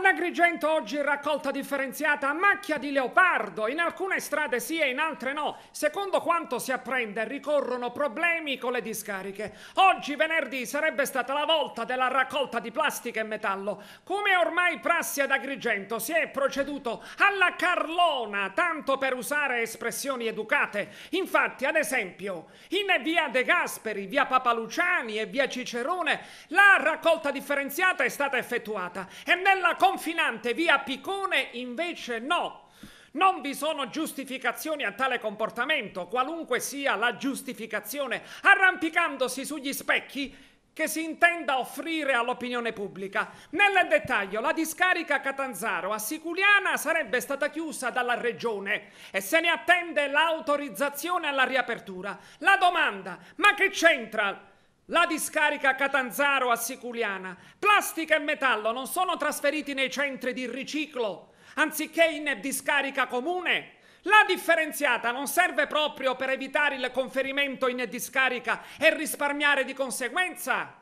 Ad Agrigento oggi raccolta differenziata a macchia di leopardo, in alcune strade sì e in altre no. Secondo quanto si apprende ricorrono problemi con le discariche. Oggi venerdì sarebbe stata la volta della raccolta di plastica e metallo. Come ormai prassi ad Agrigento si è proceduto alla carlona, tanto per usare espressioni educate. Infatti, ad esempio, in via De Gasperi, via Papaluciani e via Cicerone la raccolta differenziata è stata effettuata e nella confinante via Picone invece no. Non vi sono giustificazioni a tale comportamento, qualunque sia la giustificazione, arrampicandosi sugli specchi che si intenda offrire all'opinione pubblica. Nel dettaglio, la discarica Catanzaro a Siculiana sarebbe stata chiusa dalla Regione e se ne attende l'autorizzazione alla riapertura. La domanda: ma che c'entra la discarica Catanzaro a Siculiana? Plastica e metallo non sono trasferiti nei centri di riciclo, anziché in discarica comune? La differenziata non serve proprio per evitare il conferimento in discarica e risparmiare di conseguenza?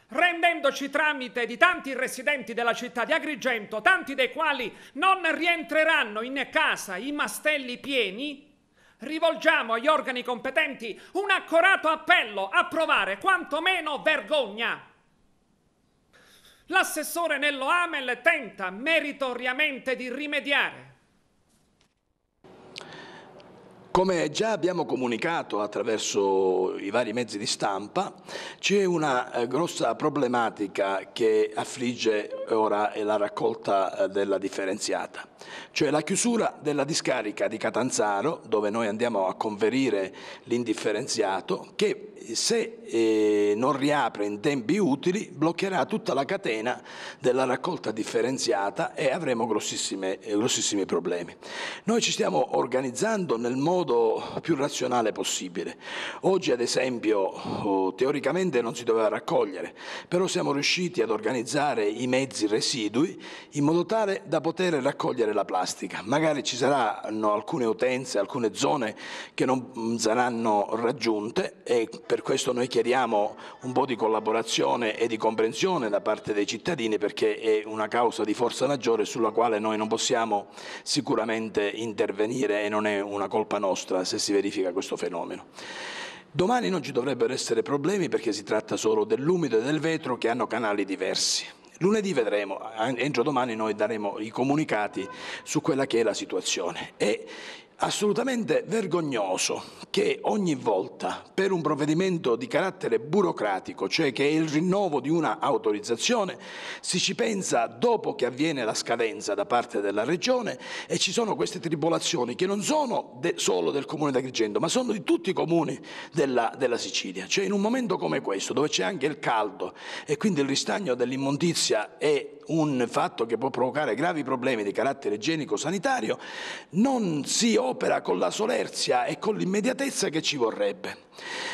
Rendendoci tramite di tanti residenti della città di Agrigento, tanti dei quali non rientreranno in casa i mastelli pieni, rivolgiamo agli organi competenti un accorato appello a provare quantomeno vergogna. L'assessore Nello Amel tenta meritoriamente di rimediare. Come già abbiamo comunicato attraverso i vari mezzi di stampa, c'è una grossa problematica che affligge ora la raccolta della differenziata, cioè la chiusura della discarica di Catanzaro, dove noi andiamo a conferire l'indifferenziato, che se non riapre in tempi utili bloccherà tutta la catena della raccolta differenziata e avremo grossissimi problemi. Noi ci stiamo organizzando nel modo più razionale possibile. Oggi, ad esempio, teoricamente non si doveva raccogliere, però siamo riusciti ad organizzare i mezzi residui in modo tale da poter raccogliere la plastica. Magari ci saranno alcune utenze, alcune zone che non saranno raggiunte e per questo noi chiediamo un po' di collaborazione e di comprensione da parte dei cittadini, perché è una causa di forza maggiore sulla quale noi non possiamo sicuramente intervenire e non è una colpa nostra se si verifica questo fenomeno. Domani non ci dovrebbero essere problemi perché si tratta solo dell'umido e del vetro che hanno canali diversi. Lunedì vedremo, entro domani noi daremo i comunicati su quella che è la situazione. È assolutamente vergognoso che ogni volta per un provvedimento di carattere burocratico, cioè che è il rinnovo di una autorizzazione, si ci pensa dopo che avviene la scadenza da parte della Regione e ci sono queste tribolazioni che non sono solo del Comune di Agrigento, ma sono di tutti i comuni della Sicilia. Cioè in un momento come questo, dove c'è anche il caldo e quindi il ristagno dell'immondizia è un fatto che può provocare gravi problemi di carattere igienico-sanitario, non si opera con la solerzia e con l'immediatezza che ci vorrebbe.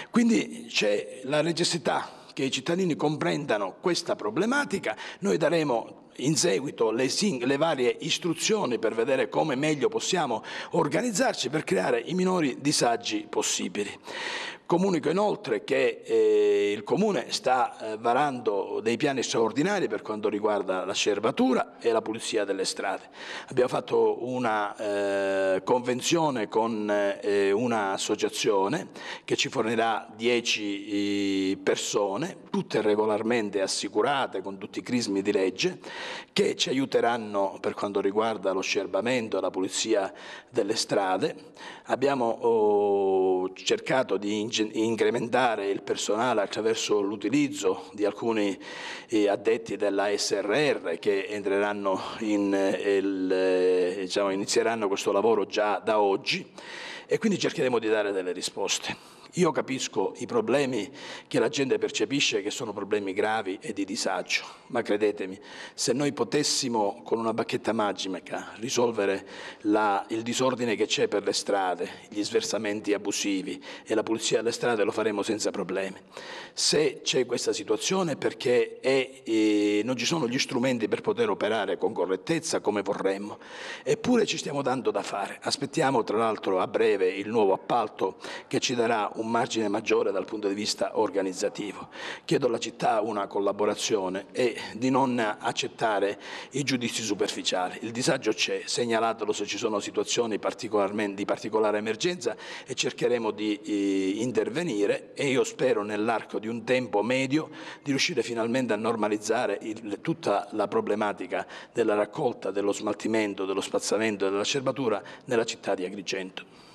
Quindi c'è la necessità che i cittadini comprendano questa problematica. Noi daremo in seguito le varie istruzioni per vedere come meglio possiamo organizzarci per creare i minori disagi possibili. Comunico inoltre che il Comune sta varando dei piani straordinari per quanto riguarda la scerbatura e la pulizia delle strade. Abbiamo fatto una convenzione con un'associazione che ci fornirà 10 persone, tutte regolarmente assicurate con tutti i crismi di legge, che ci aiuteranno per quanto riguarda lo scerbamento e la pulizia delle strade. Abbiamo cercato di incrementare il personale attraverso l'utilizzo di alcuni addetti della SRR che entreranno inizieranno questo lavoro già da oggi e quindi cercheremo di dare delle risposte. Io capisco i problemi che la gente percepisce, che sono problemi gravi e di disagio, ma credetemi, se noi potessimo con una bacchetta magica risolvere il disordine che c'è per le strade, gli sversamenti abusivi e la pulizia delle strade, lo faremo senza problemi. Se c'è questa situazione è perché non ci sono gli strumenti per poter operare con correttezza come vorremmo, eppure ci stiamo dando da fare. Aspettiamo tra l'altro a breve breve il nuovo appalto che ci darà un margine maggiore dal punto di vista organizzativo. Chiedo alla città una collaborazione e di non accettare i giudizi superficiali. Il disagio c'è, segnalatelo se ci sono situazioni di particolare emergenza e cercheremo di intervenire, e io spero nell'arco di un tempo medio di riuscire finalmente a normalizzare tutta la problematica della raccolta, dello smaltimento, dello spazzamento e della scerbatura nella città di Agrigento.